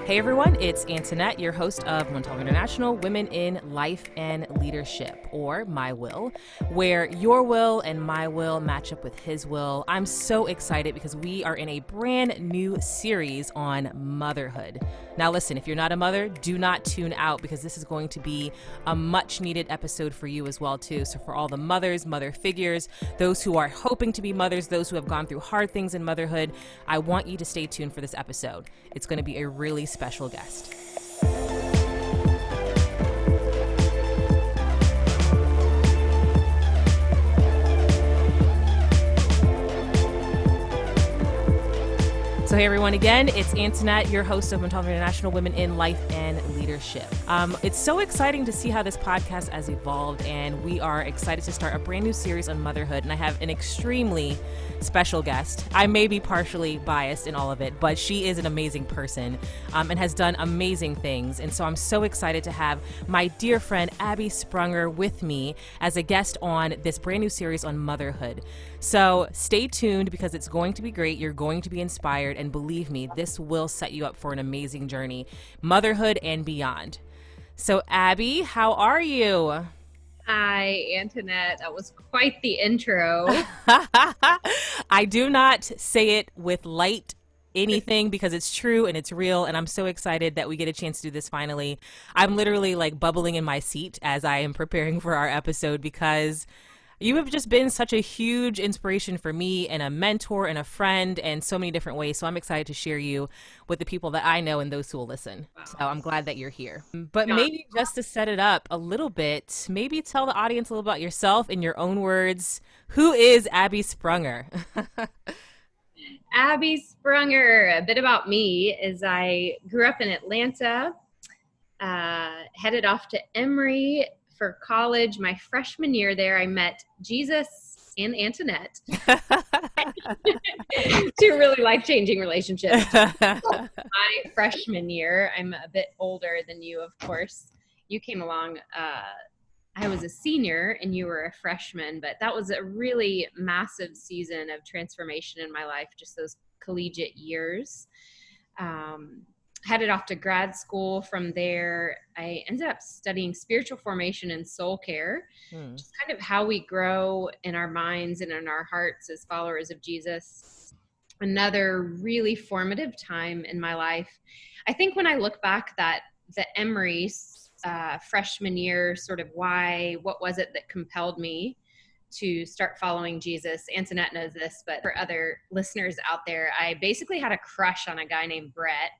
Hey everyone, it's Antoinette, your host of W.I.L.L International, Women in Life and Leadership, or My Will, where your will and my will match up with his will. I'm so excited because we are in a brand new series on motherhood. Now listen, if you're not a mother, do not tune out because this is going to be a much needed episode for you as well too. So for all the mothers, mother figures, those who are hoping to be mothers, those who have gone through hard things in motherhood, I want you to stay tuned for this episode. It's going to be a really special guest. So hey everyone, again, it's Antoinette, your host of W.I.L.L International, Women in Life and Leadership. It's so exciting to see how this podcast has evolved, and we are excited to start a brand new series on motherhood, and I have an extremely special guest. I may be partially biased in all of it, but she is an amazing person and has done amazing things, and so I'm so excited to have my dear friend Abbie Sprunger with me as a guest on this brand new series on motherhood. So stay tuned because it's going to be great. You're going to be inspired, and believe me, this will set you up for an amazing journey, motherhood and beyond. So Abbie, how are you? Hi, Antoinette. That was quite the intro. I do not say it with light anything because it's true and it's real, and I'm so excited that we get a chance to do this finally. I'm literally like bubbling in my seat as I am preparing for our episode because you have just been such a huge inspiration for me and a mentor and a friend in so many different ways. So I'm excited to share you with the people that I know and those who will listen. Wow. So I'm glad that you're here. But maybe just to set it up a little bit, maybe tell the audience a little about yourself in your own words. Who is Abbie Sprunger? Abbie Sprunger. A bit about me is I grew up in Atlanta, headed off to Emory for college. My freshman year there, I met Jesus and Antoinette. Two really life-changing relationships. My freshman year, I'm a bit older than you, of course. You came along, I was a senior and you were a freshman, but that was a really massive season of transformation in my life, just those collegiate years. Headed off to grad school from there. I ended up studying spiritual formation and soul care, just kind of how we grow in our minds and in our hearts as followers of Jesus. Another really formative time in my life. I think when I look back that the Emory freshman year, sort of what was it that compelled me to start following Jesus? Antoinette knows this, but for other listeners out there, I basically had a crush on a guy named Brett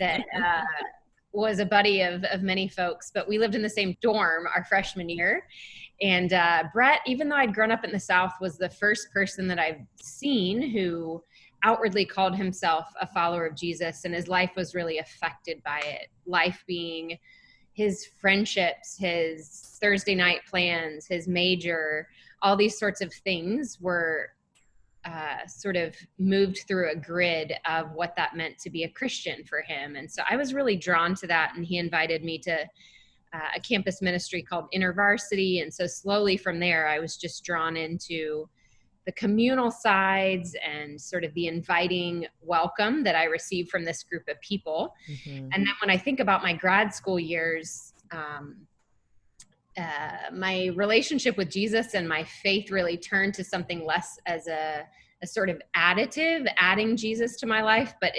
that was a buddy of many folks, but we lived in the same dorm our freshman year. And Brett, even though I'd grown up in the South, was the first person that I've seen who outwardly called himself a follower of Jesus, and his life was really affected by it. Life being his friendships, his Thursday night plans, his major, all these sorts of things were sort of moved through a grid of what that meant to be a Christian for him. And so I was really drawn to that, and he invited me to a campus ministry called InterVarsity. And so slowly from there, I was just drawn into the communal sides and sort of the inviting welcome that I received from this group of people. Mm-hmm. And then when I think about my grad school years, my relationship with Jesus and my faith really turned to something less as a sort of additive, adding Jesus to my life, but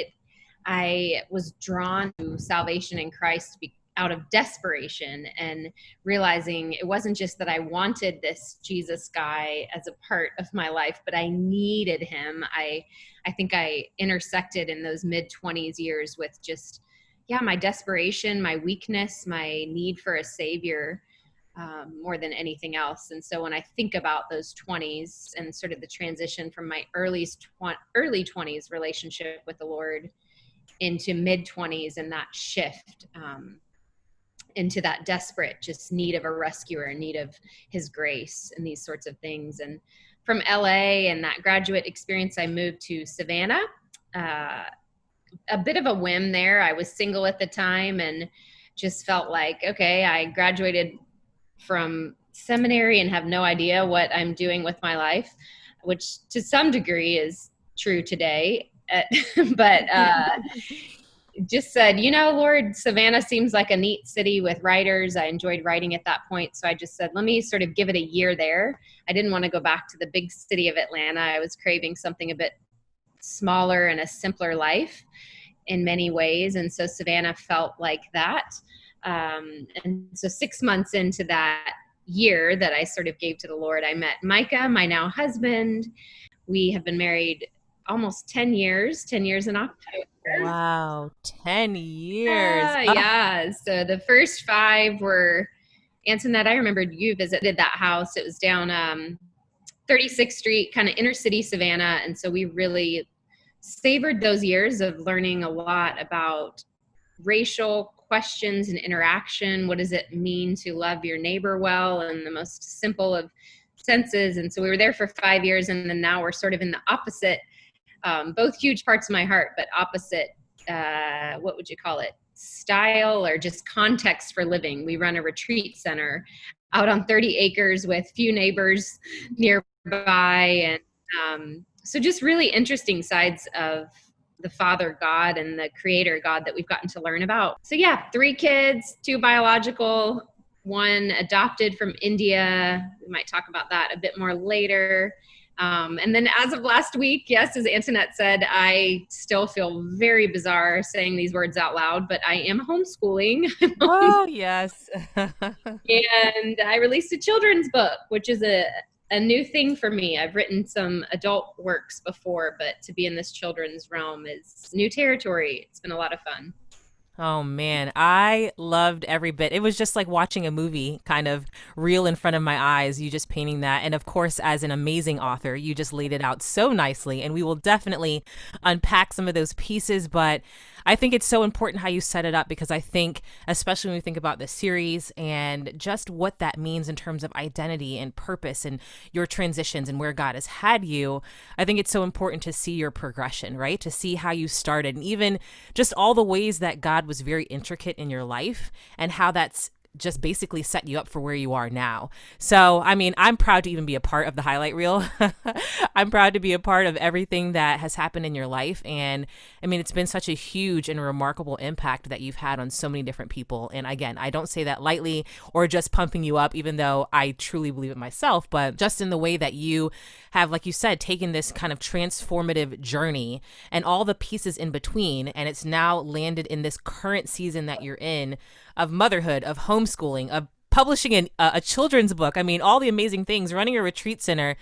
I was drawn to salvation in Christ out of desperation and realizing it wasn't just that I wanted this Jesus guy as a part of my life, but I needed him. I think I intersected in those mid-20s years with just, my desperation, my weakness, my need for a savior, more than anything else. And so when I think about those 20s and sort of the transition from my early 20s relationship with the Lord into mid 20s and that shift into that desperate just need of a rescuer, need of his grace and these sorts of things. And from LA and that graduate experience, I moved to Savannah, a bit of a whim there. I was single at the time and just felt like, okay, I graduated from seminary and have no idea what I'm doing with my life, which to some degree is true today. But just said, Lord, Savannah seems like a neat city with writers. I enjoyed writing at that point. So I just said, let me sort of give it a year there. I didn't want to go back to the big city of Atlanta. I was craving something a bit smaller and a simpler life in many ways. And so Savannah felt like that. And so 6 months into that year that I sort of gave to the Lord, I met Micah, my now husband. We have been married almost 10 years in October. Wow, 10 years. Yeah. So the first 5 were, Antoinette, I remembered you visited that house. It was down 36th Street, kind of inner city Savannah. And so we really savored those years of learning a lot about racial questions and interaction. What does it mean to love your neighbor well in the most simple of senses? And so we were there for 5 years, and then now we're sort of in the opposite, both huge parts of my heart, but opposite, what would you call it? Style or just context for living. We run a retreat center out on 30 acres with few neighbors nearby. And so just really interesting sides of the Father God and the Creator God that we've gotten to learn about. So yeah, 3 kids, 2 biological, 1 adopted from India. We might talk about that a bit more later. And then as of last week, yes, as Antoinette said, I still feel very bizarre saying these words out loud, but I am homeschooling. Oh, yes. And I released a children's book, which is a new thing for me. I've written some adult works before, but to be in this children's realm is new territory. It's been a lot of fun. Oh man, I loved every bit. It was just like watching a movie kind of reel in front of my eyes, you just painting that. And of course, as an amazing author, you just laid it out so nicely. And we will definitely unpack some of those pieces. But I think it's so important how you set it up, because I think, especially when we think about the series and just what that means in terms of identity and purpose and your transitions and where God has had you, I think it's so important to see your progression, right? To see how you started, and even just all the ways that God was very intricate in your life and how that's just basically set you up for where you are now. So, I mean, I'm proud to even be a part of the highlight reel. I'm proud to be a part of everything that has happened in your life. And I mean, it's been such a huge and remarkable impact that you've had on so many different people. And again, I don't say that lightly or just pumping you up, even though I truly believe it myself, but just in the way that you have, like you said, taken this kind of transformative journey and all the pieces in between. And it's now landed in this current season that you're in of motherhood, of homeschooling, of publishing a children's book. I mean, all the amazing things, running a retreat center.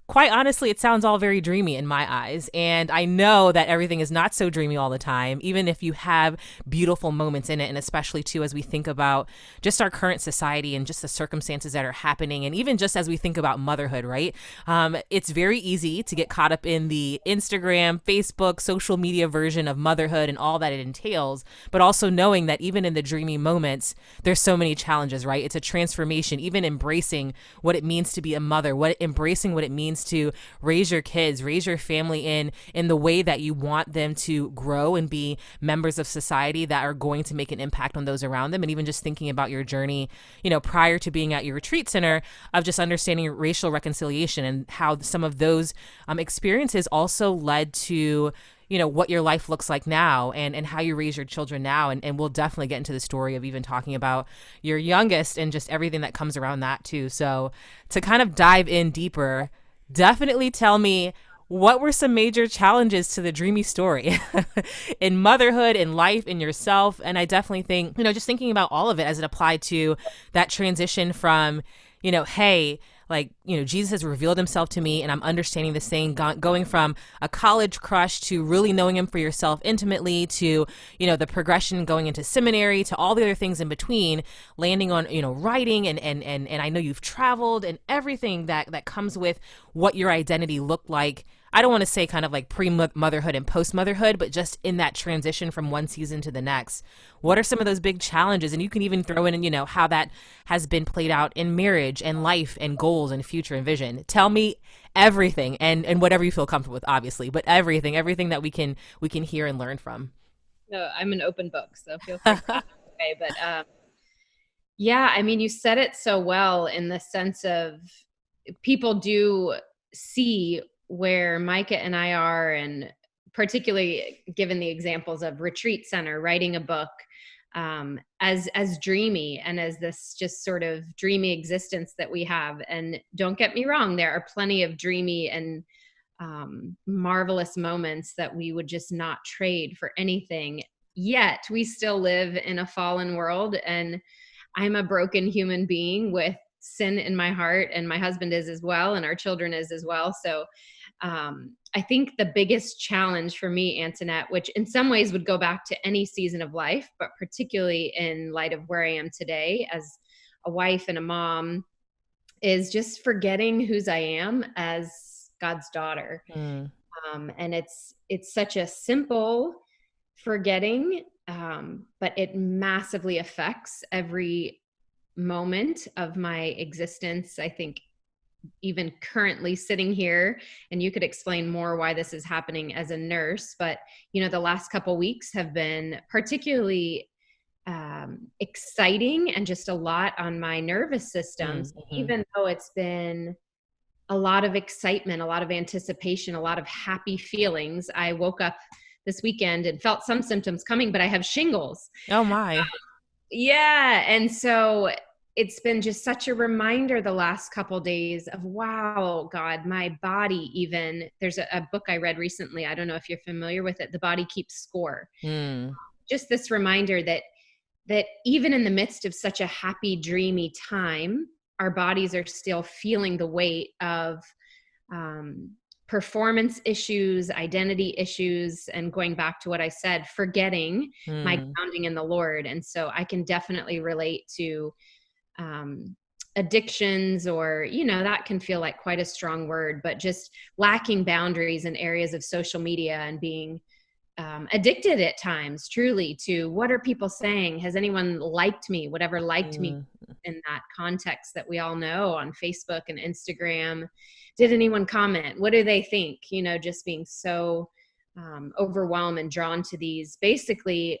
Quite honestly, it sounds all very dreamy in my eyes. And I know that everything is not so dreamy all the time, even if you have beautiful moments in it. And especially too, as we think about just our current society and just the circumstances that are happening. And even just as we think about motherhood, right? It's very easy to get caught up in the Instagram, Facebook, social media version of motherhood and all that it entails, but also knowing that even in the dreamy moments, there's so many challenges, right? It's a transformation, even embracing what it means to be a mother, embracing what it means to raise your kids, raise your family in the way that you want them to grow and be members of society that are going to make an impact on those around them. And even just thinking about your journey, prior to being at your retreat center, of just understanding racial reconciliation and how some of those experiences also led to what your life looks like now and how you raise your children now. And we'll definitely get into the story of even talking about your youngest and just everything that comes around that too. So to kind of dive in deeper, definitely tell me, what were some major challenges to the dreamy story in motherhood, in life, in yourself? And I definitely think, just thinking about all of it as it applied to that transition from, hey, Jesus has revealed himself to me and I'm understanding this thing, going from a college crush to really knowing him for yourself intimately to, the progression going into seminary to all the other things in between, landing on, writing and I know you've traveled and everything that comes with what your identity looked like. I don't want to say kind of like pre-motherhood and post-motherhood, but just in that transition from one season to the next. What are some of those big challenges? And you can even throw in, how that has been played out in marriage and life and goals and future and vision. Tell me everything and whatever you feel comfortable with, obviously, but everything that we can hear and learn from. No, I'm an open book, so feel free. Okay, but yeah, I mean, you said it so well in the sense of people do see where Micah and I are and particularly given the examples of retreat center, writing a book, as dreamy and as this just sort of dreamy existence that we have. And don't get me wrong, there are plenty of dreamy and marvelous moments that we would just not trade for anything. Yet we still live in a fallen world, and I'm a broken human being with sin in my heart, and my husband is as well, and our children is as well. So I think the biggest challenge for me, Antoinette, which in some ways would go back to any season of life, but particularly in light of where I am today as a wife and a mom, is just forgetting whose I am as God's daughter. And it's such a simple forgetting, but it massively affects every moment of my existence. I think even currently sitting here, and you could explain more why this is happening as a nurse, but the last couple weeks have been particularly exciting and just a lot on my nervous system. Even though it's been a lot of excitement, a lot of anticipation, a lot of happy feelings, I woke up this weekend and felt some symptoms coming, but I have shingles. Oh my. Yeah. And so it's been just such a reminder the last couple days of, wow, God, my body even, there's a book I read recently. I don't know if you're familiar with it. The Body Keeps Score. Just this reminder that even in the midst of such a happy, dreamy time, our bodies are still feeling the weight of performance issues, identity issues, and going back to what I said, forgetting my grounding in the Lord. And so I can definitely relate to addictions, or, that can feel like quite a strong word, but just lacking boundaries in areas of social media and being addicted at times, truly, to what are people saying? Has anyone liked me? Whatever liked me in that context that we all know on Facebook and Instagram. Did anyone comment? What do they think? Just being so overwhelmed and drawn to these basically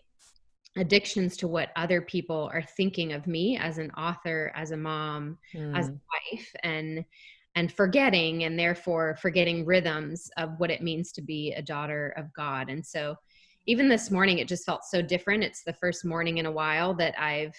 addictions to what other people are thinking of me as an author, as a mom, as a wife, and forgetting, and therefore forgetting rhythms of what it means to be a daughter of God. And so even this morning, it just felt so different. It's the first morning in a while that I've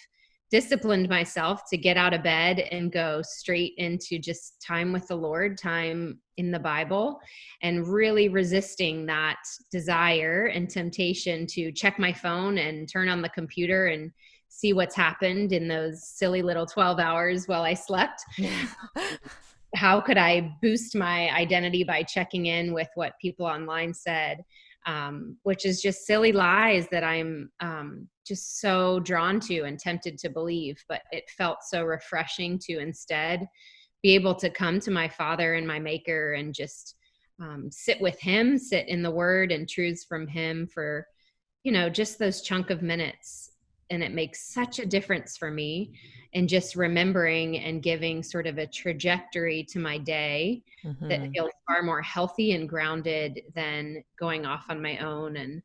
disciplined myself to get out of bed and go straight into just time with the Lord, time in the Bible, and really resisting that desire and temptation to check my phone and turn on the computer and see what's happened in those silly little 12 hours while I slept. How could I boost my identity by checking in with what people online said? Which is just silly lies that I'm just so drawn to and tempted to believe. But it felt so refreshing to instead be able to come to my Father and my Maker and just sit with Him, sit in the Word and truths from Him for, just those chunk of minutes. And it makes such a difference for me in just remembering and giving sort of a trajectory to my day that feels far more healthy and grounded than going off on my own. And,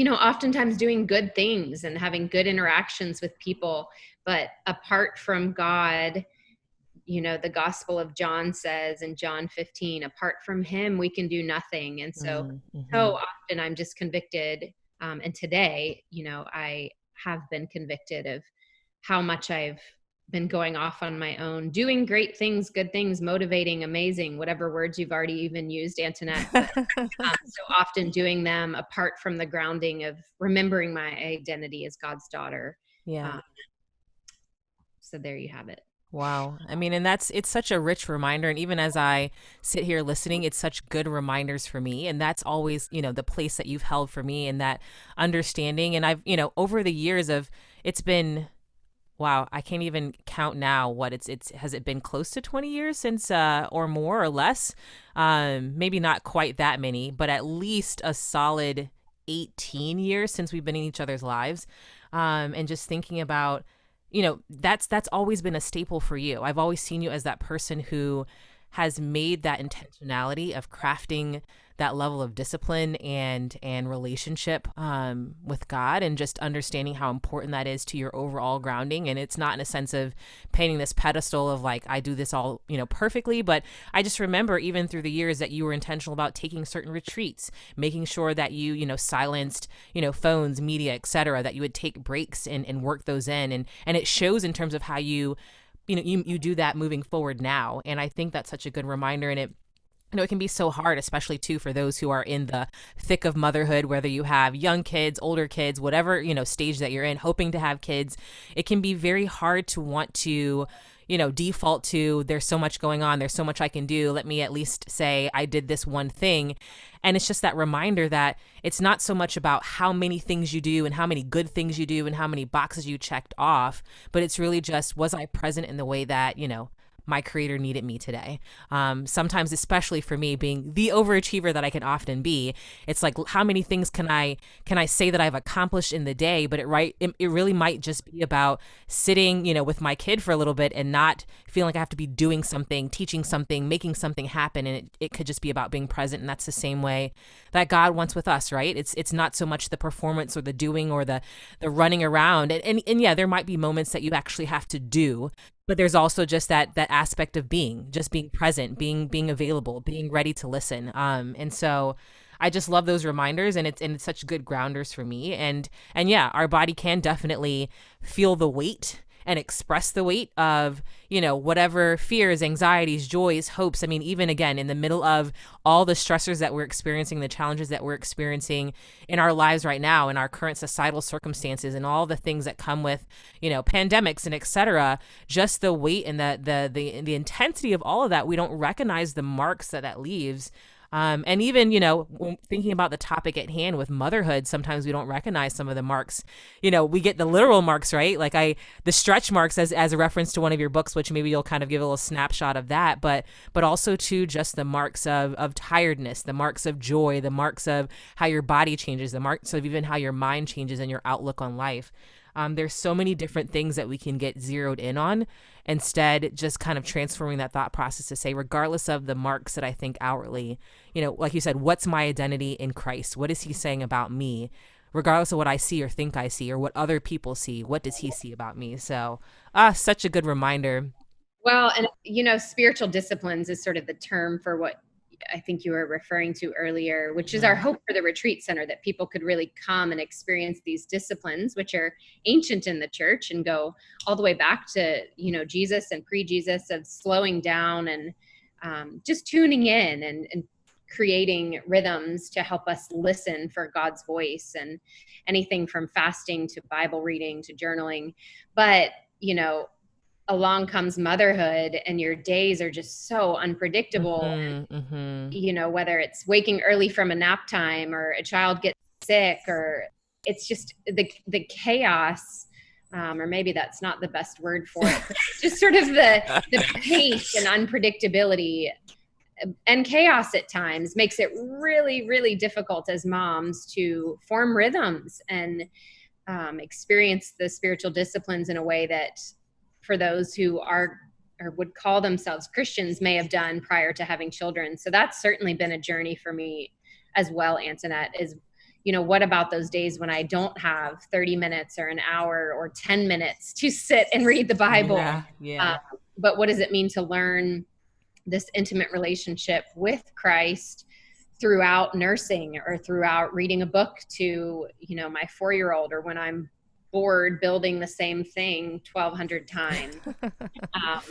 oftentimes doing good things and having good interactions with people, but apart from God, the Gospel of John says in John 15, apart from Him, we can do nothing. And so often I'm just convicted. And today, I have been convicted of how much I've been going off on my own, doing great things, good things, motivating, amazing, whatever words you've already even used, Antoinette. So often doing them apart from the grounding of remembering my identity as God's daughter. Yeah. So there you have it. Wow. I mean, and it's such a rich reminder. And even as I sit here listening, it's such good reminders for me. And that's always, the place that you've held for me and that understanding. And I've, over the years it's been, wow, I can't even count now what has it been close to 20 years since, or more or less? Maybe not quite that many, but at least a solid 18 years since we've been in each other's lives. And just thinking about, that's always been a staple for you. I've always seen you as that person who has made that intentionality of crafting that level of discipline and relationship with God, and just understanding how important that is to your overall grounding. And it's not in a sense of painting this pedestal of like, I do this all, perfectly, but I just remember even through the years that you were intentional about taking certain retreats, making sure that you silenced, phones, media, etc., that you would take breaks and work those in. And it shows in terms of how you do that moving forward now. And I think that's such a good reminder. And it can be so hard, especially too, for those who are in the thick of motherhood, whether you have young kids, older kids, whatever, stage that you're in, hoping to have kids. It can be very hard to want to, default to, there's so much going on, there's so much I can do. Let me at least say I did this one thing. And it's just that reminder that it's not so much about how many things you do and how many good things you do and how many boxes you checked off, but it's really just, was I present in the way that, my creator needed me today. Sometimes, especially for me being the overachiever that I can often be, it's like, how many things can I say that I've accomplished in the day? But it really might just be about sitting, with my kid for a little bit and not feeling like I have to be doing something, teaching something, making something happen. And it could just be about being present. And that's the same way that God wants with us, right? It's not so much the performance or the doing or the running around. And yeah, there might be moments that you actually have to do, but there's also just that aspect of being present, being available, being ready to listen. And so I just love those reminders, and it's such good grounders for me. And yeah, our body can definitely feel the weight and express the weight of, whatever fears, anxieties, joys, hopes. I mean, even again, in the middle of all the stressors that we're experiencing, the challenges that we're experiencing in our lives right now, in our current societal circumstances, and all the things that come with, pandemics and et cetera, just the weight and the intensity of all of that, we don't recognize the marks that leaves. And even, when thinking about the topic at hand with motherhood, sometimes we don't recognize some of the marks. We get the literal marks, right? Like the stretch marks as a reference to one of your books, which maybe you'll kind of give a little snapshot of that, but also too, just the marks of tiredness, the marks of joy, the marks of how your body changes, the marks of even how your mind changes and your outlook on life. There's so many different things that we can get zeroed in on, instead just kind of transforming that thought process to say, regardless of the marks that I think outwardly, like you said, what's my identity in Christ? What is he saying about me? Regardless of what I see or think I see or what other people see, what does he see about me? So, such a good reminder. Well, and spiritual disciplines is sort of the term for what I think you were referring to earlier, which is our hope for the retreat center, that people could really come and experience these disciplines, which are ancient in the church and go all the way back to, Jesus and pre-Jesus, of slowing down and just tuning in and creating rhythms to help us listen for God's voice, and anything from fasting to Bible reading to journaling. But, along comes motherhood, and your days are just so unpredictable. Whether it's waking early from a nap time, or a child gets sick, or it's just the chaos, or maybe that's not the best word for it. Just sort of the pace and unpredictability and chaos at times makes it really, really difficult as moms to form rhythms and experience the spiritual disciplines in a way that, for those who are or would call themselves Christians, may have done prior to having children. So that's certainly been a journey for me as well, Antoinette, is, what about those days when I don't have 30 minutes or an hour or 10 minutes to sit and read the Bible? Yeah. But what does it mean to learn this intimate relationship with Christ throughout nursing, or throughout reading a book to, my 4-year-old, or when I'm bored building the same thing 1,200 times?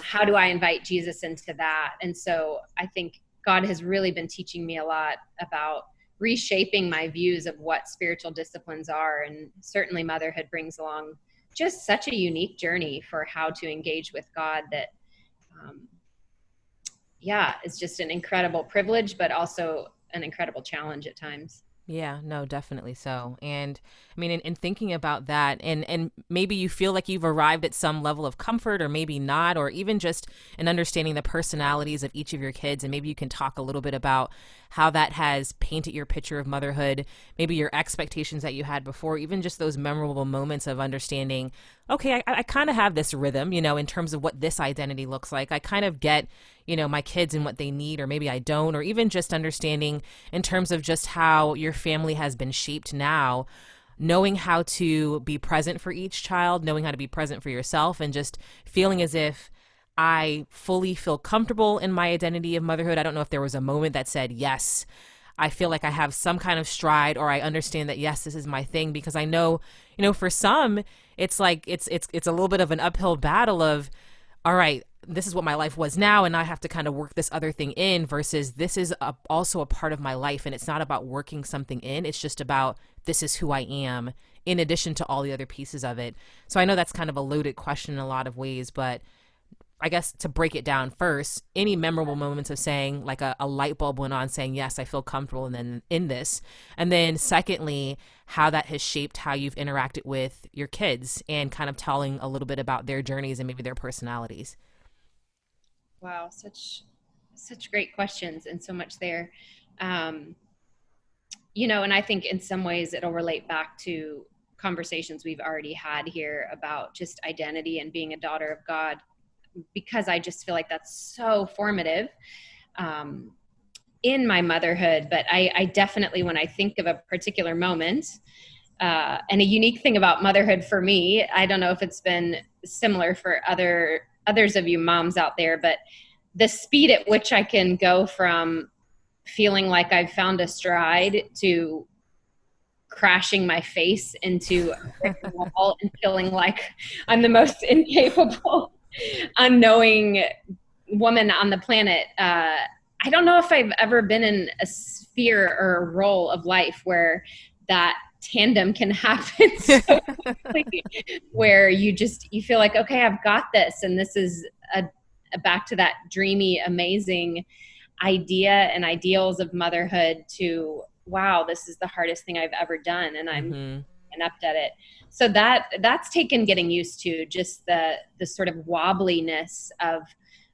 How do I invite Jesus into that? And so I think God has really been teaching me a lot about reshaping my views of what spiritual disciplines are. And certainly motherhood brings along just such a unique journey for how to engage with God that, it's just an incredible privilege, but also an incredible challenge at times. Yeah, no, definitely so. And I mean, in thinking about that, and maybe you feel like you've arrived at some level of comfort, or maybe not, or even just in understanding the personalities of each of your kids. And maybe you can talk a little bit about how that has painted your picture of motherhood, maybe your expectations that you had before, even just those memorable moments of understanding, okay, I kind of have this rhythm, in terms of what this identity looks like. I kind of get, my kids and what they need, or maybe I don't, or even just understanding in terms of just how your family has been shaped now, knowing how to be present for each child, knowing how to be present for yourself, and just feeling as if I fully feel comfortable in my identity of motherhood. I don't know if there was a moment that said, yes, I feel like I have some kind of stride, or I understand that, yes, this is my thing, because I know, for some, it's like, it's a little bit of an uphill battle of, all right, this is what my life was now, and I have to kind of work this other thing in, versus this is also a part of my life, and it's not about working something in. It's just about, this is who I am, in addition to all the other pieces of it. So I know that's kind of a loaded question in a lot of ways, but I guess to break it down first, any memorable moments of saying, like a light bulb went on saying, yes, I feel comfortable in this. And then secondly, how that has shaped how you've interacted with your kids, and kind of telling a little bit about their journeys and maybe their personalities. Wow, such great questions, and so much there. And I think in some ways it'll relate back to conversations we've already had here about just identity and being a daughter of God, because I just feel like that's so formative in my motherhood. But I definitely, when I think of a particular moment, and a unique thing about motherhood for me, I don't know if it's been similar for others of you moms out there, but the speed at which I can go from feeling like I've found a stride to crashing my face into a brick wall and feeling like I'm the most incapable, unknowing woman on the planet. I don't know if I've ever been in a sphere or a role of life where that tandem can happen so quickly, where you feel like, okay, I've got this, and this is a back to that dreamy, amazing idea and ideals of motherhood, to wow, this is the hardest thing I've ever done, and I'm inept at it. So that's taken getting used to, just the sort of wobbliness of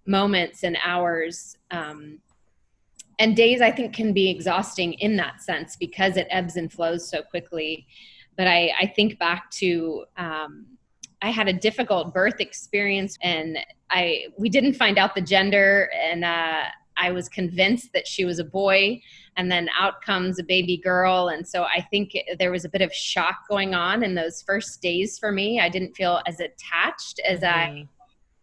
moments and hours, and days, I think, can be exhausting in that sense, because it ebbs and flows so quickly. But I think back to, I had a difficult birth experience, and we didn't find out the gender, and I was convinced that she was a boy, and then out comes a baby girl. And so I think there was a bit of shock going on in those first days for me. I didn't feel as attached as I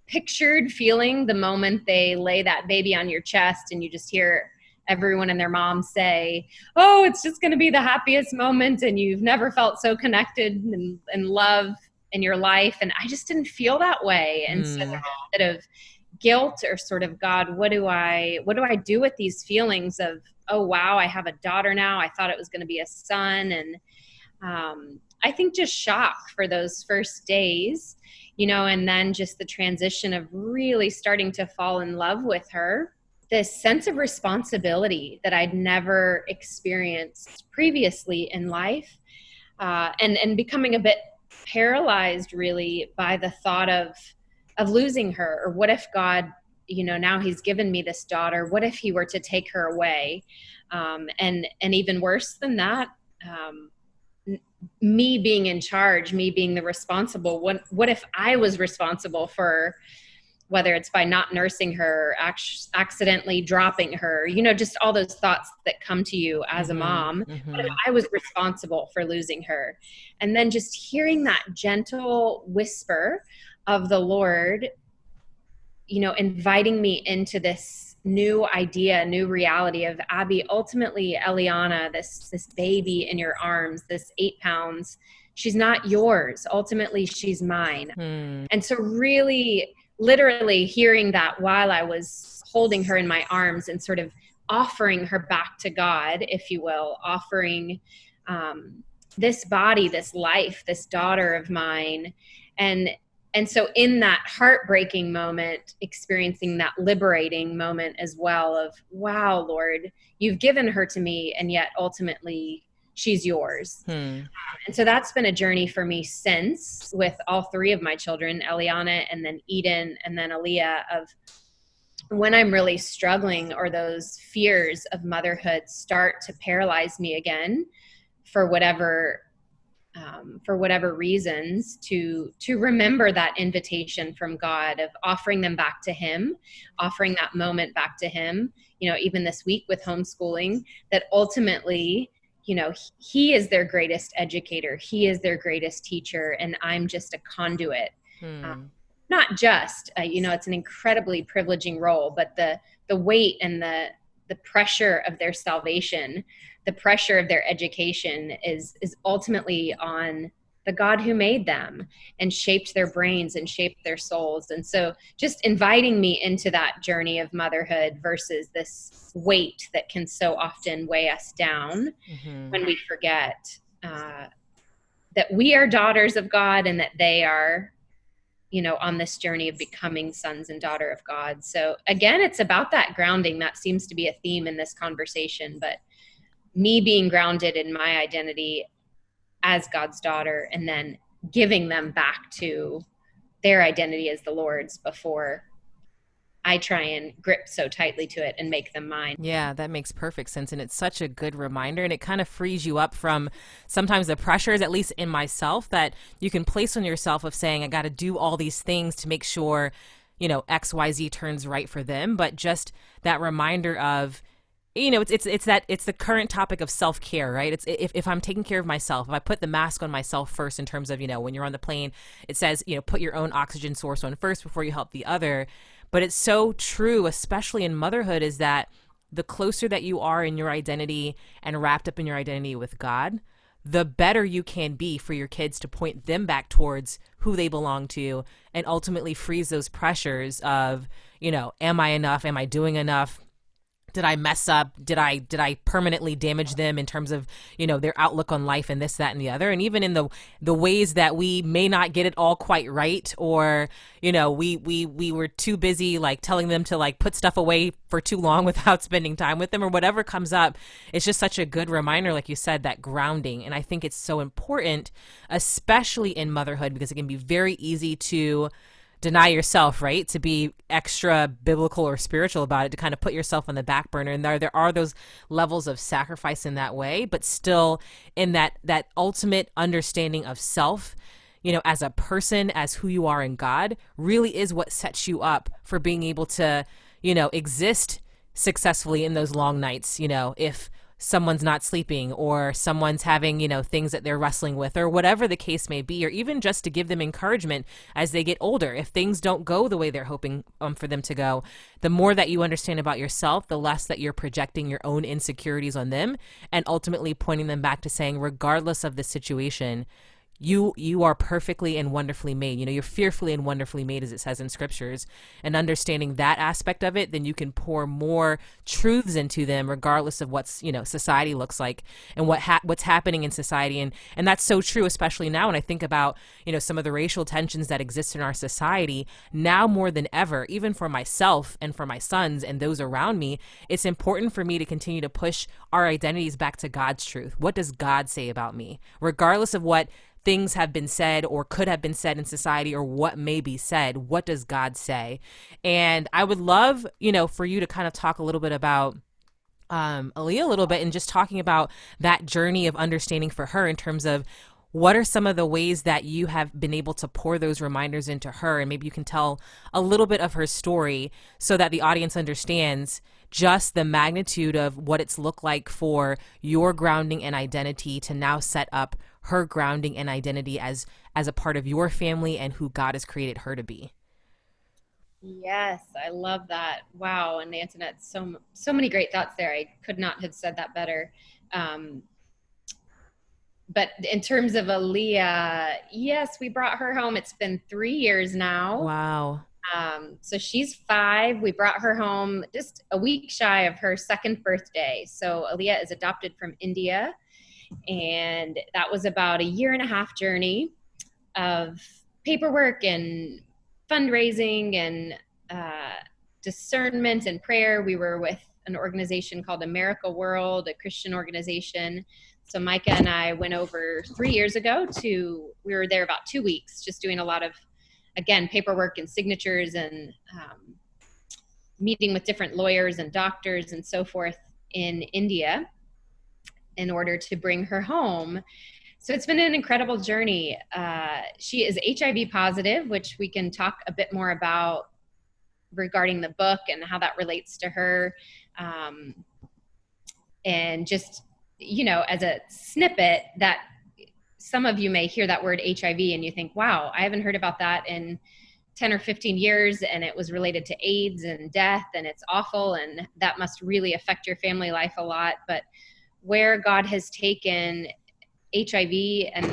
pictured feeling the moment they lay that baby on your chest, and you just hear everyone and their mom say, oh, it's just going to be the happiest moment, and you've never felt so connected and love in your life. And I just didn't feel that way. And so a bit of guilt, or sort of, God, what do I do with these feelings of, oh, wow, I have a daughter now. I thought it was going to be a son. And I think just shock for those first days, and then just the transition of really starting to fall in love with her. This sense of responsibility that I'd never experienced previously in life, and becoming a bit paralyzed, really, by the thought of losing her. Or what if God, now he's given me this daughter, what if he were to take her away? And even worse than that, me being in charge, me being the responsible, what if I was responsible for, whether it's by not nursing her, accidentally dropping her, just all those thoughts that come to you as a mom. What if I was responsible for losing her? And then just hearing that gentle whisper of the Lord, inviting me into this new idea, new reality of, Abbie, ultimately, Eliana, this baby in your arms, this 8 pounds, she's not yours. Ultimately, she's mine. And so really, literally hearing that while I was holding her in my arms, and sort of offering her back to God, if you will, offering this body, this life, this daughter of mine. And so in that heartbreaking moment, experiencing that liberating moment as well of, wow, Lord, you've given her to me, and yet ultimately she's yours. And so that's been a journey for me since, with all 3 of my children, Eliana, and then Eden, and then Aaliyah, of, when I'm really struggling or those fears of motherhood start to paralyze me again for whatever reasons, to remember that invitation from God of offering them back to him, offering that moment back to him, even this week with homeschooling, that ultimately, he is their greatest educator. He is their greatest teacher. And I'm just a conduit. Not just, it's an incredibly privileging role, but the weight and the pressure of their salvation, the pressure of their education is ultimately on the God who made them and shaped their brains and shaped their souls. And so just inviting me into that journey of motherhood versus this weight that can so often weigh us down when we forget that we are daughters of God and that they are, on this journey of becoming sons and daughter of God. So again, it's about that grounding. That seems to be a theme in this conversation, but me being grounded in my identity as God's daughter and then giving them back to their identity as the Lord's before I try and grip so tightly to it and make them mine. Yeah, that makes perfect sense. And it's such a good reminder. And it kind of frees you up from sometimes the pressures, at least in myself, that you can place on yourself of saying, I got to do all these things to make sure, XYZ turns right for them. But just that reminder of, it's the current topic of self-care, right? It's if I'm taking care of myself, if I put the mask on myself first in terms of, when you're on the plane, it says, put your own oxygen source on first before you help the other. But it's so true, especially in motherhood, is that the closer that you are in your identity and wrapped up in your identity with God, the better you can be for your kids to point them back towards who they belong to and ultimately freeze those pressures of, am I enough? Am I doing enough? Did I mess up? Did I permanently damage them in terms of, their outlook on life and this, that, and the other? And even in the ways that we may not get it all quite right, or, we were too busy like telling them to like put stuff away for too long without spending time with them, or whatever comes up. It's just such a good reminder, like you said, that grounding. And I think it's so important, especially in motherhood, because it can be very easy to deny yourself, right? To be extra biblical or spiritual about it, to kind of put yourself on the back burner. And there are those levels of sacrifice in that way, but still in that ultimate understanding of self, as a person, as who you are in God, really is what sets you up for being able to, exist successfully in those long nights, if someone's not sleeping or someone's having, things that they're wrestling with, or whatever the case may be, or even just to give them encouragement as they get older. If things don't go the way they're hoping for them to go, the more that you understand about yourself, the less that you're projecting your own insecurities on them, and ultimately pointing them back to saying, regardless of the situation, you are perfectly and wonderfully made. You're fearfully and wonderfully made, as it says in scriptures. And understanding that aspect of it, then you can pour more truths into them, regardless of what's, society looks like and what's happening in society. And that's so true, especially now when I think about, some of the racial tensions that exist in our society now more than ever, even for myself and for my sons and those around me. It's important for me to continue to push our identities back to God's truth. What does God say about me? Regardless of what things have been said or could have been said in society, or what may be said, what does God say? And I would love, for you to kind of talk a little bit about Aaliyah a little bit, and just talking about that journey of understanding for her in terms of what are some of the ways that you have been able to pour those reminders into her. And maybe you can tell a little bit of her story so that the audience understands just the magnitude of what it's looked like for your grounding and identity to now set up her grounding and identity as a part of your family and who God has created her to be. Yes, I love that. Wow. And Antoinette, so many great thoughts there. I could not have said that better. But in terms of Aaliyah, yes, we brought her home. It's been 3 years now. Wow. So she's 5. We brought her home just a week shy of her 2nd birthday. So Aaliyah is adopted from India. And that was about a 1.5 year journey of paperwork and fundraising and discernment and prayer. We were with an organization called W.I.L.L, a Christian organization. So Micah and I went over 3 years ago we were there about 2 weeks, just doing a lot of, again, paperwork and signatures and meeting with different lawyers and doctors and so forth in India in order to bring her home. So it's been an incredible journey. She is HIV positive, which we can talk a bit more about regarding the book and how that relates to her. And just, as a snippet, that some of you may hear that word HIV and you think, wow, I haven't heard about that in 10 or 15 years, and it was related to AIDS and death, and it's awful, and that must really affect your family life a lot. But where God has taken HIV and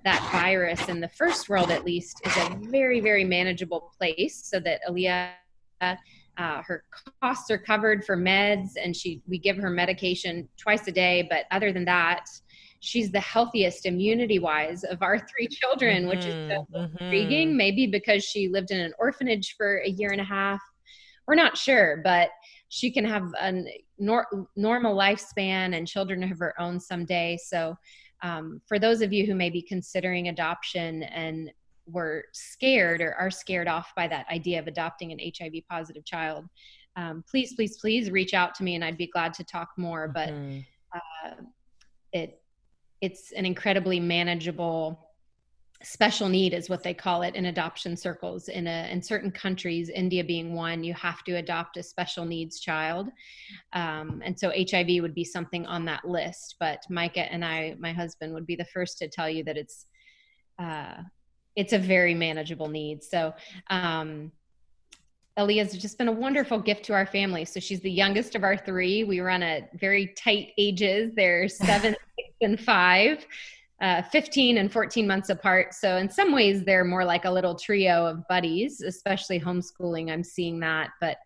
that virus in the first world, at least, is a very, very manageable place, so that Aaliyah, her costs are covered for meds, and we give her medication twice a day. But other than that, she's the healthiest immunity-wise of our three children, which is so intriguing. Maybe because she lived in an orphanage for a year and a half. We're not sure, but she can have a normal lifespan and children of her own someday. So for those of you who may be considering adoption and were scared or are scared off by that idea of adopting an HIV positive child, please, please, please reach out to me, and I'd be glad to talk more. But it's an incredibly manageable special need, is what they call it in adoption circles. In certain countries, India being one, you have to adopt a special needs child. And so HIV would be something on that list. But Micah and I, my husband, would be the first to tell you that it's a very manageable need. So Aaliyah's just been a wonderful gift to our family. So she's the youngest of our three. We run at very tight ages. They're 7, 6, and 5. 15 and 14 months apart. So in some ways, they're more like a little trio of buddies, especially homeschooling. I'm seeing that. But,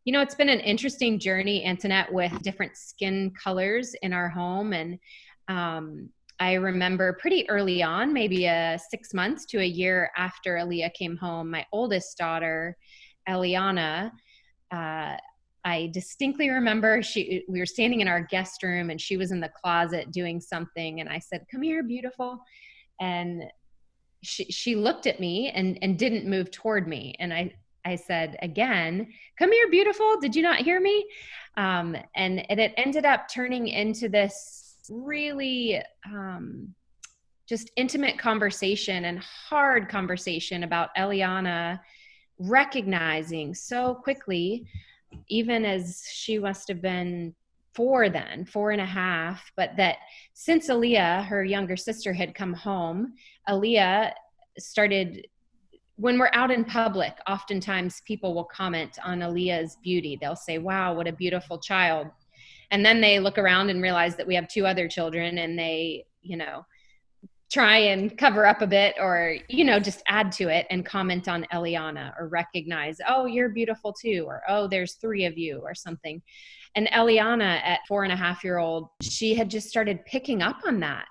it's been an interesting journey, Antoinette, with different skin colors in our home. And I remember pretty early on, maybe 6 months to a year after Aaliyah came home, my oldest daughter, Eliana, I distinctly remember we were standing in our guest room, and she was in the closet doing something. And I said, "Come here, beautiful." And she looked at me and didn't move toward me. And I said again, "Come here, beautiful. Did you not hear me?" And it ended up turning into this really just intimate conversation and hard conversation about Eliana recognizing so quickly, even as she must have been 4 then, 4.5, but that since Aaliyah, her younger sister, had come home, Aaliyah started, when we're out in public, oftentimes people will comment on Aaliyah's beauty. They'll say, "Wow, what a beautiful child." And then they look around and realize that we have 2 other children, and they, try and cover up a bit, or, just add to it and comment on Eliana, or recognize, "Oh, you're beautiful too," or, "Oh, there's 3 of you," or something. And Eliana, at 4.5-year-old, she had just started picking up on that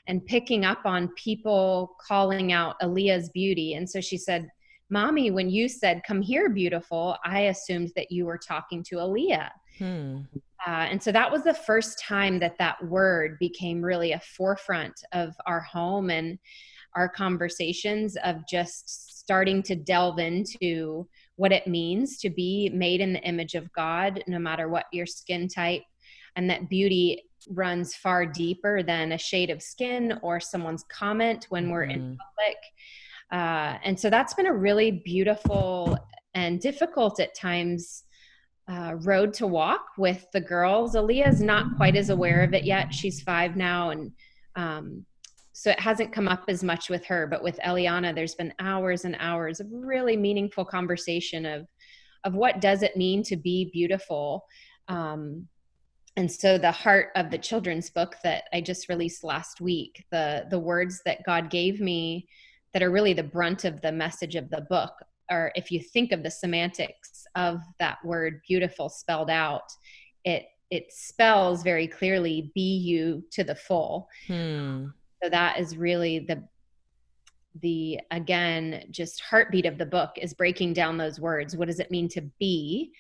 and picking up on people calling out Aaliyah's beauty. And so she said, "Mommy, when you said, 'Come here, beautiful,' I assumed that you were talking to Aaliyah." And so that was the first time that word became really a forefront of our home and our conversations, of just starting to delve into what it means to be made in the image of God, no matter what your skin type, and that beauty runs far deeper than a shade of skin or someone's comment when we're in public. And so that's been a really beautiful and difficult at times road to walk with the girls. Aaliyah's not quite as aware of it yet. She's 5 now. And so it hasn't come up as much with her, but with Eliana, there's been hours and hours of really meaningful conversation of what does it mean to be beautiful. And so the heart of the children's book that I just released last week, the words that God gave me that are really the brunt of the message of the book, or if you think of the semantics of that word beautiful spelled out, it spells very clearly, be you to the full. So that is really the again, just heartbeat of the book, is breaking down those words. What does it mean to be?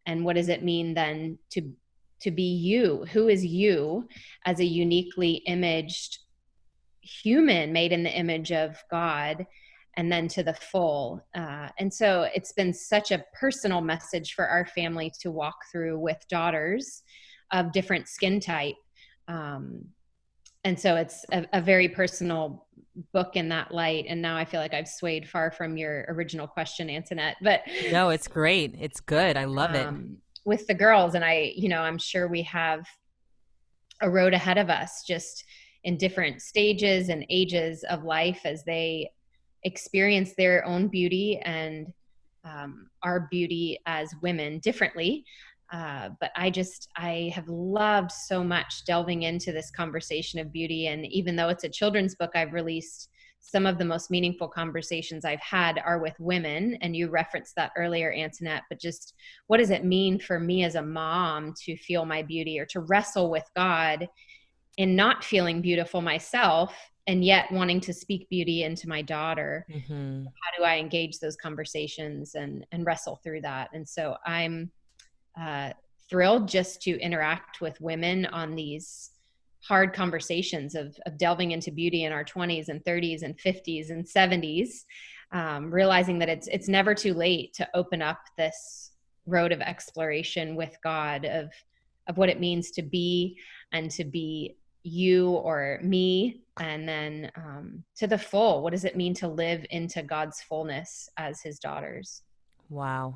And what does it mean then to be you? Who is you as a uniquely imaged human made in the image of God? and then to the full. And so it's been such a personal message for our family to walk through with daughters of different skin type. And so it's a very personal book in that light. And now I feel like I've swayed far from your original question, Antoinette, but No, it's great. It's good. I love it. With the girls, and I'm sure we have a road ahead of us, just in different stages and ages of life as they experience their own beauty and our beauty as women differently. But I have loved so much delving into this conversation of beauty. And even though it's a children's book I've released, some of the most meaningful conversations I've had are with women. And you referenced that earlier, Antoinette, but just what does it mean for me as a mom to feel my beauty, or to wrestle with God in not feeling beautiful myself and yet wanting to speak beauty into my daughter? Mm-hmm. How do I engage those conversations and wrestle through that? And so I'm thrilled just to interact with women on these hard conversations of delving into beauty in our 20s and 30s and 50s and 70s, realizing that it's never too late to open up this road of exploration with God of what it means to be, and to be you or me, and then to the full. What does it mean to live into God's fullness as his daughters? Wow.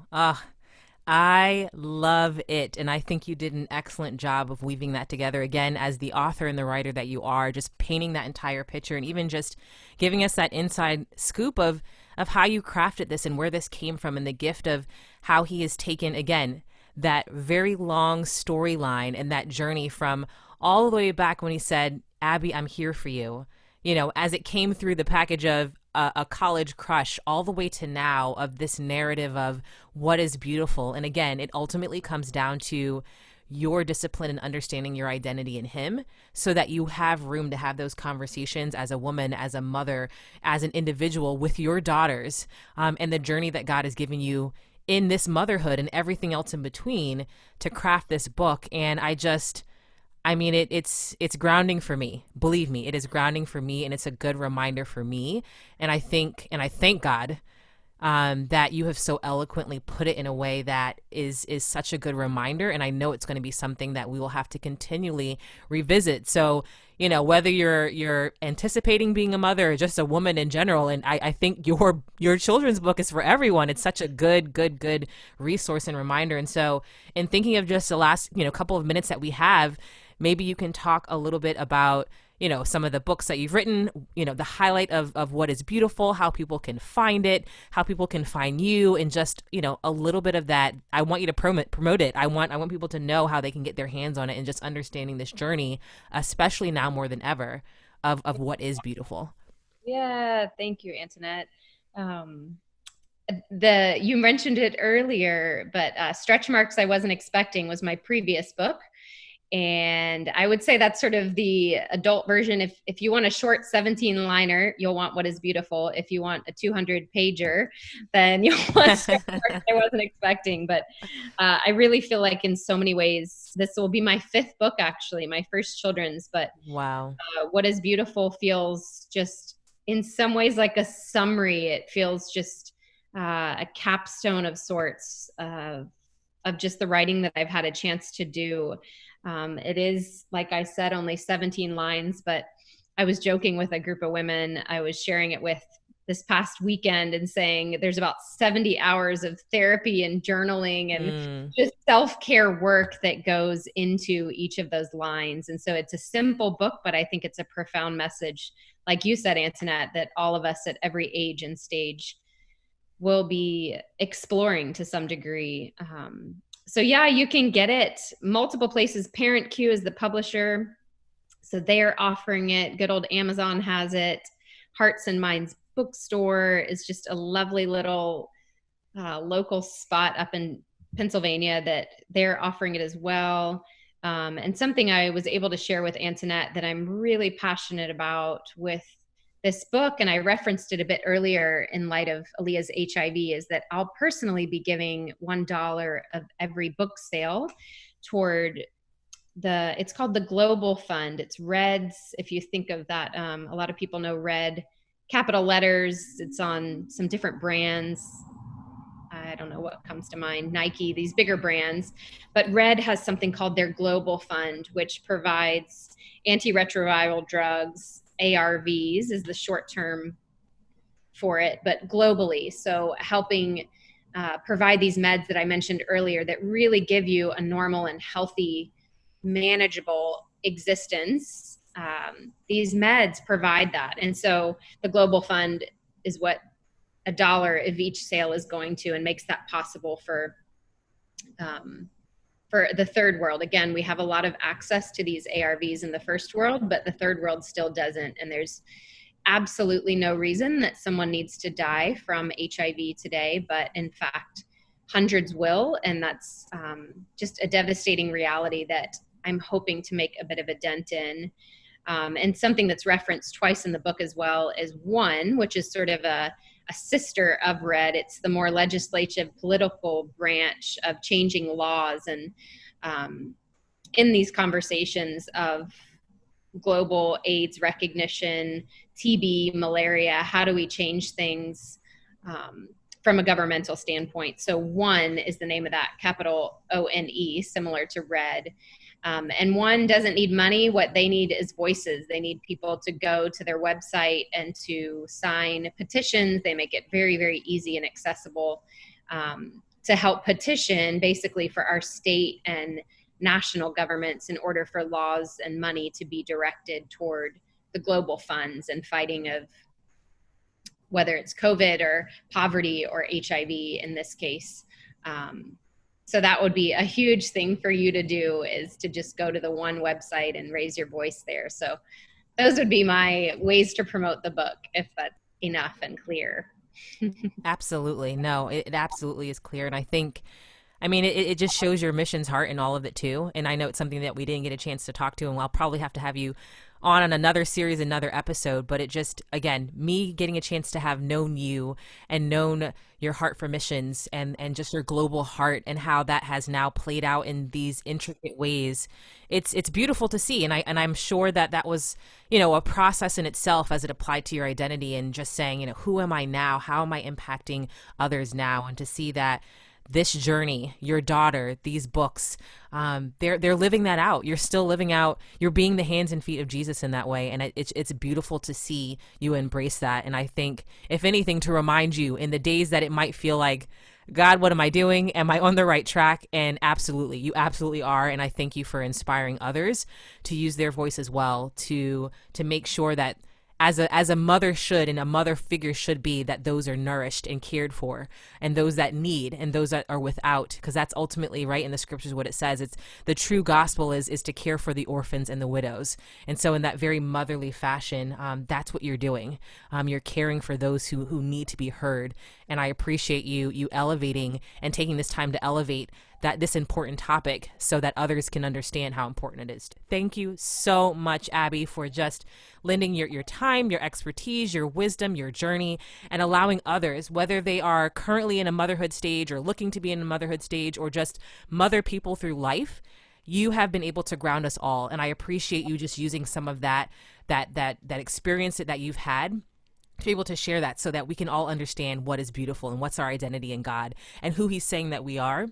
I love it. And I think you did an excellent job of weaving that together, again, as the author and the writer that you are, just painting that entire picture, and even just giving us that inside scoop of how you crafted this and where this came from, and the gift of how he has taken, again, that very long storyline and that journey from all the way back when he said, Abbie, I'm here for you, as it came through the package of a college crush, all the way to now of this narrative of what is beautiful. And again, it ultimately comes down to your discipline and understanding your identity in him, so that you have room to have those conversations as a woman, as a mother, as an individual with your daughters, and the journey that God has given you in this motherhood and everything else in between to craft this book. And it's grounding for me. Believe me, it is grounding for me, and it's a good reminder for me. And I thank God that you have so eloquently put it in a way that is such a good reminder. And I know it's going to be something that we will have to continually revisit. So, whether you're anticipating being a mother or just a woman in general, and I think your children's book is for everyone. It's such a good resource and reminder. And so, in thinking of just the last couple of minutes that we have, maybe you can talk a little bit about, some of the books that you've written, the highlight of what is beautiful, how people can find it, how people can find you, and just, a little bit of that. I want you to promote it. I want people to know how they can get their hands on it, and just understanding this journey, especially now more than ever, of what is beautiful. Yeah. Thank you, Antoinette. You mentioned it earlier, but Stretch Marks I Wasn't Expecting was my previous book. And I would say that's sort of the adult version. If you want a short 17-liner, you'll want What is Beautiful. If you want a 200-pager, then you'll want Stretch Marks I Wasn't Expecting. But I really feel like in so many ways, this will be my 5th book, actually, my first children's. But Wow. What is Beautiful feels just in some ways like a summary. It feels just a capstone of sorts of just the writing that I've had a chance to do. It is, like I said, only 17 lines, but I was joking with a group of women I was sharing it with this past weekend and saying there's about 70 hours of therapy and journaling and just self-care work that goes into each of those lines. And so it's a simple book, but I think it's a profound message, like you said, Antoinette, that all of us at every age and stage will be exploring to some degree. So yeah, you can get it multiple places. parentcue is the publisher, so they're offering it. Good old Amazon has it. Hearts and Minds bookstore is just a lovely little local spot up in Pennsylvania that they're offering it as well. And something I was able to share with Antoinette that I'm really passionate about with this book, and I referenced it a bit earlier in light of Aaliyah's HIV, is that I'll personally be giving $1 of every book sale toward it's called the Global Fund. It's REDS. If you think of that, a lot of people know RED capital letters. It's on some different brands. I don't know what comes to mind, Nike, these bigger brands. But Red has something called their Global Fund, which provides antiretroviral drugs, ARVs is the short term for it, but globally. So helping provide these meds that I mentioned earlier that really give you a normal and healthy, manageable existence. These meds provide that. And so the Global Fund is what $1 of each sale is going to, and makes that possible for the third world. Again, we have a lot of access to these ARVs in the first world, but the third world still doesn't. And there's absolutely no reason that someone needs to die from HIV today, but in fact, hundreds will. And that's just a devastating reality that I'm hoping to make a bit of a dent in. And something that's referenced twice in the book as well is WILL, which is sort of a sister of Red. It's the more legislative, political branch of changing laws. And in these conversations of global AIDS recognition, TB, malaria, how do we change things from a governmental standpoint? So WILL is the name of that, capital ONE, similar to Red. And WILL doesn't need money. What they need is voices. They need people to go to their website and to sign petitions. They make it very, very easy and accessible to help petition basically for our state and national governments in order for laws and money to be directed toward the global funds and fighting of whether it's COVID or poverty or HIV in this case. So that would be a huge thing for you to do, is to just go to the WILL website and raise your voice there. So those would be my ways to promote the book, if that's enough and clear. Absolutely. No, it absolutely is clear. And I think, I mean, it just shows your mission's heart in all of it too. And I know it's something that we didn't get a chance to talk to, and I'll probably have to have you on another series, another episode. But it just, again, me getting a chance to have known you and known your heart for missions and just your global heart and how that has now played out in these intricate ways. It's beautiful to see. And I'm sure that was, a process in itself as it applied to your identity, and just saying, who am I now? How am I impacting others now? And to see that this journey, your daughter, these books, they're living that out. You're still living out. You're being the hands and feet of Jesus in that way, and it's beautiful to see you embrace that. And I think, if anything, to remind you in the days that it might feel like, God, what am I doing? Am I on the right track? And absolutely, you absolutely are. And I thank you for inspiring others to use their voice as well to make sure that, as a mother should, and a mother figure should be, that those are nourished and cared for, and those that need, and those that are without, because that's ultimately, right, in the scriptures what it says. It's the true gospel is to care for the orphans and the widows. And so in that very motherly fashion, that's what you're doing. You're caring for those who need to be heard. And I appreciate you elevating and taking this time to elevate this important topic so that others can understand how important it is. Thank you so much, Abbie, for just lending your time, your expertise, your wisdom, your journey, and allowing others, whether they are currently in a motherhood stage or looking to be in a motherhood stage or just mother people through life. You have been able to ground us all. And I appreciate you just using some of that experience that you've had to be able to share that, so that we can all understand what is beautiful and what's our identity in God and who He's saying that we are,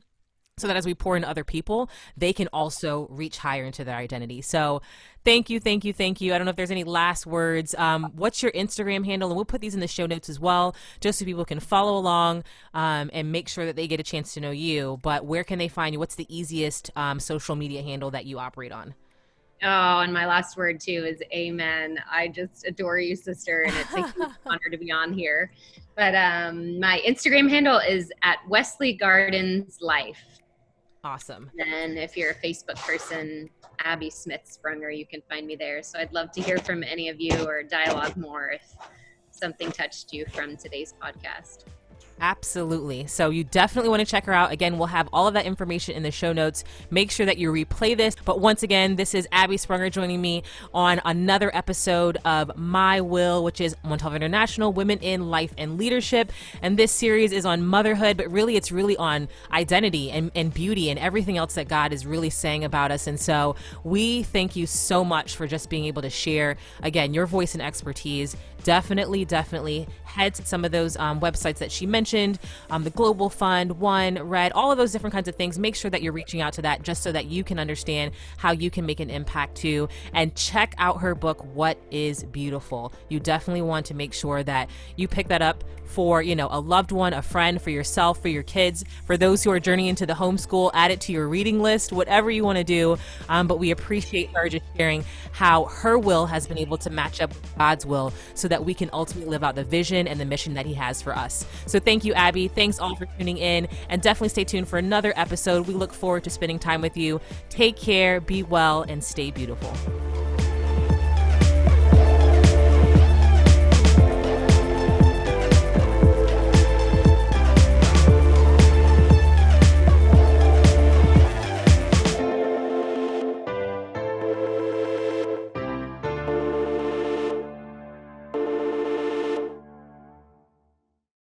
so that as we pour into other people, they can also reach higher into their identity. So thank you, thank you, thank you. I don't know if there's any last words. What's your Instagram handle? And we'll put these in the show notes as well, just so people can follow along and make sure that they get a chance to know you. But where can they find you? What's the easiest social media handle that you operate on? Oh, and my last word too is amen. I just adore you, sister, and it's a huge honor to be on here. But my Instagram handle is @WesleyGardensLife. Awesome. And if you're a Facebook person, Abbie Sprunger, you can find me there. So I'd love to hear from any of you or dialogue more if something touched you from today's podcast. Absolutely. So you definitely want to check her out. Again, we'll have all of that information in the show notes. Make sure that you replay this. But once again, this is Abbie Sprunger joining me on another episode of My Will, which is Montalvo International Women in Life and Leadership. And this series is on motherhood, but really it's really on identity and beauty and everything else that God is really saying about us. And so we thank you so much for just being able to share, again, your voice and expertise. Definitely head to some of those websites that she mentioned, the Global Fund, One, Red, all of those different kinds of things. Make sure that you're reaching out to that just so that you can understand how you can make an impact too. And check out her book, What is Beautiful. You definitely want to make sure that you pick that up for, a loved one, a friend, for yourself, for your kids, for those who are journeying into the homeschool. Add it to your reading list, whatever you want to do. But we appreciate her just sharing how her will has been able to match up with God's will so that we can ultimately live out the vision and the mission that he has for us. So thank you, Abbie. Thanks all for tuning in, and definitely stay tuned for another episode. We look forward to spending time with you. Take care, be well, and stay beautiful.